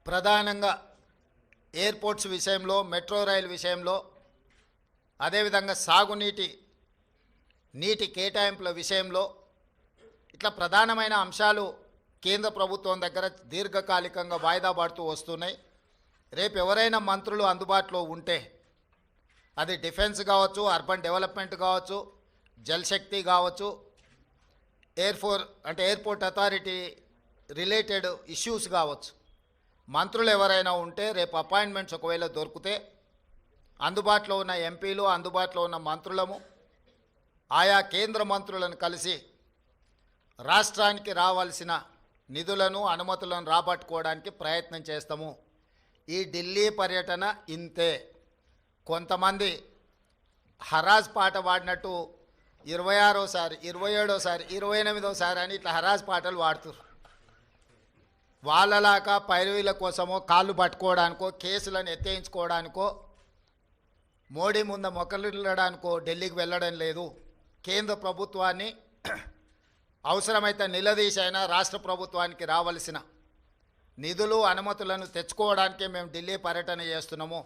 ప్రధానంగా ఎయిర్పోర్ట్స్ విషయంలో, మెట్రో రైలు విషయంలో, అదేవిధంగా నీటి కేటాయింపుల విషయంలో ఇట్లా ప్రధానమైన అంశాలు కేంద్ర ప్రభుత్వం దగ్గర దీర్ఘకాలికంగా వాయిదా పడుతూ వస్తున్నాయి. రేపు ఎవరైనా మంత్రులు అందుబాటులో ఉంటే అది డిఫెన్స్ కావచ్చు, అర్బన్ డెవలప్మెంట్ కావచ్చు, జలశక్తి కావచ్చు, ఎయిర్పోర్ట్ అథారిటీ రిలేటెడ్ ఇష్యూస్ కావచ్చు, మంత్రులు ఎవరైనా ఉంటే రేపు అపాయింట్మెంట్స్ ఒకవేళ దొరికితే అందుబాటులో ఉన్న ఎంపీలు, అందుబాటులో ఉన్న మంత్రులము ఆయా కేంద్ర మంత్రులను కలిసి రాష్ట్రానికి రావాల్సిన నిధులను, అనుమతులను రాబట్టుకోవడానికి ప్రయత్నం చేస్తాము. ఈ ఢిల్లీ పర్యటన ఇంతే. కొంతమంది హరాజ్ పాట పాడినట్టు 26సారి, 27సారి, 28సారి అని ఇట్లా హరాజ్ పాటలు పాడుతారు. వాళ్ళలాగా పైరవీల కోసమో, కాళ్ళు పట్టుకోవడానికో, కేసులను ఎత్తేయించుకోవడానికో, మోడీ ముందు మొక్కలిడడానికో ఢిల్లీకి వెళ్ళడం లేదు. కేంద్ర ప్రభుత్వాన్ని అవసరమైతే నిలదీసైనా రాష్ట్ర ప్రభుత్వానికి రావాల్సిన నిధులు, అనుమతులను తెచ్చుకోవడానికే మేము ఢిల్లీ పర్యటన చేస్తున్నాము.